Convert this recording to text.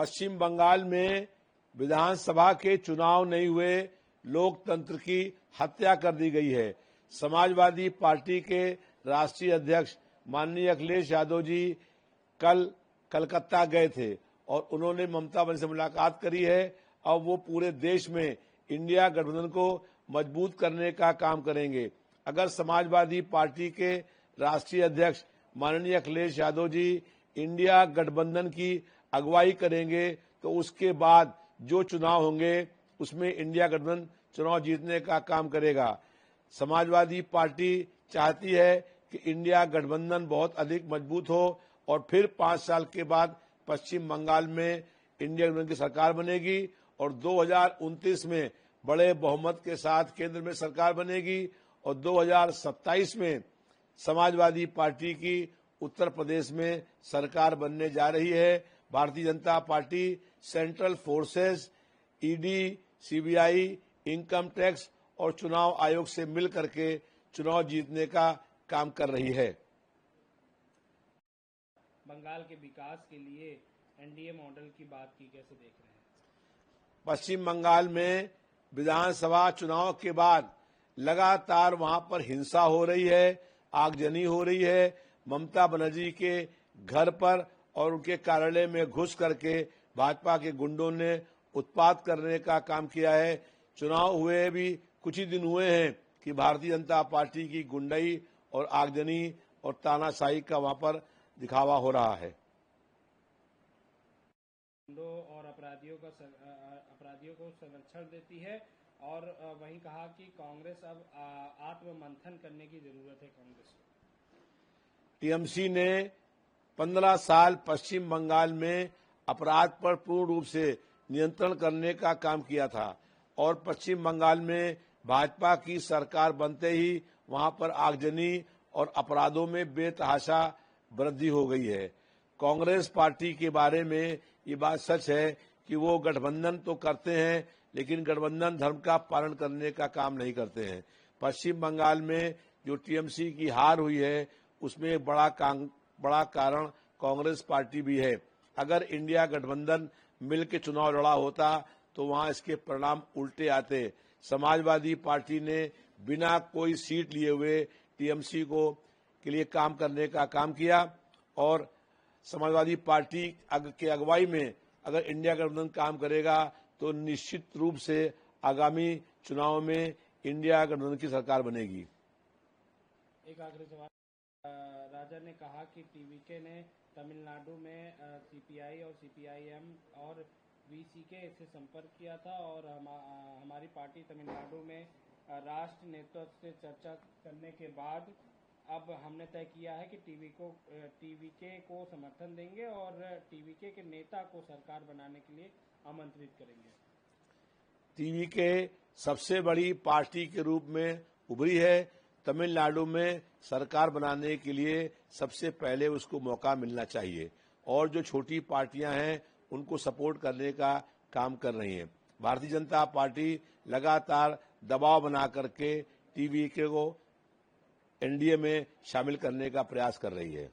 पश्चिम बंगाल में विधानसभा के चुनाव नहीं हुए, लोकतंत्र की हत्या कर दी गई है। समाजवादी पार्टी के राष्ट्रीय अध्यक्ष माननीय अखिलेश यादव जी कल कलकत्ता गए थे और उन्होंने ममता बनर्जी से मुलाकात करी है। अब वो पूरे देश में इंडिया गठबंधन को मजबूत करने का काम करेंगे। अगर समाजवादी पार्टी के राष्ट्रीय अध्यक्ष माननीय अखिलेश यादव जी इंडिया गठबंधन की अगुवाई करेंगे तो उसके बाद जो चुनाव होंगे उसमें इंडिया गठबंधन चुनाव जीतने का काम करेगा। समाजवादी पार्टी चाहती है कि इंडिया गठबंधन बहुत अधिक मजबूत हो और फिर 5 साल के बाद पश्चिम बंगाल में इंडिया गठबंधन की सरकार बनेगी और 2029 में बड़े बहुमत के साथ केंद्र में सरकार बनेगी और 2027 में समाजवादी पार्टी की उत्तर प्रदेश में सरकार बनने जा रही है। Bharatiya Janata party central forces, ED, CBI, income tax और चुनाव आयोग से मिल करके चुनाव जीतने का काम कर रही है। बंगाल के विकास के लिए एनडीए मॉडल की बात की, कैसे देख रहे हैं? पश्चिम बंगाल में विधानसभा चुनाव के बाद लगातार वहां पर हिंसा हो रही है, आगजनी हो रही है। ममता बनर्जी के घर पर और उनके कार्यालय में घुस करके भाजपा के गुंडों ने उत्पात करने का काम किया है। चुनाव हुए भी कुछ ही दिन हुए हैं कि भारतीय जनता पार्टी की गुंडाई और आगजनी और तानाशाही का वहां पर दिखावा हो रहा है। गुंडों और अपराधियों को संरक्षण देती है और वहीं कहा कि कांग्रेस अब आत्ममंथन करने की जरूरत है। कांग्रेस को टीएमसी ने 15 साल पश्चिम बंगाल में अपराध पर पूर्ण रूप से नियंत्रण करने का काम किया था और पश्चिम बंगाल में भाजपा की सरकार बनते ही वहां पर आगजनी और अपराधों में बेतहाशा वृद्धि हो गई है। कांग्रेस पार्टी के बारे में ये बात सच है कि वो गठबंधन तो करते हैं लेकिन गठबंधन धर्म का पालन करने का काम नहीं करते हैं। पश्चिम बंगाल में जो टीएमसी की हार हुई है उसमें एक बड़ा कारण कांग्रेस पार्टी भी है। अगर इंडिया गठबंधन मिल के चुनाव लड़ा होता तो वहां इसके परिणाम उल्टे आते। समाजवादी पार्टी ने बिना कोई सीट लिए हुए टीएमसी को के लिए काम करने का काम किया और समाजवादी पार्टी के अगुवाई में अगर इंडिया गठबंधन काम करेगा तो निश्चित रूप से आगामी चुनाव में इंडिया गठबंधन की सरकार बनेगी। एक आखिरी सवाल, राजा ने कहा कि टीवीके ने तमिलनाडु में सीपीआई और सीपीआईएम और वीसीके से संपर्क किया था और हमारी पार्टी तमिलनाडु में राष्ट्र नेतृत्व से चर्चा करने के बाद अब हमने तय किया है कि टीवीके को समर्थन देंगे और टीवीके के नेता को सरकार बनाने के लिए आमंत्रित करेंगे। टीवीके सबसे बड़ी पार्टी के रूप में उभरी है। तमिलनाडु में सरकार बनाने के लिए सबसे पहले उसको मौका मिलना चाहिए और जो छोटी पार्टियां हैं उनको सपोर्ट करने का काम कर रही हैं। भारतीय जनता पार्टी लगातार दबाव बना करके टीवीके को एनडीए में शामिल करने का प्रयास कर रही है।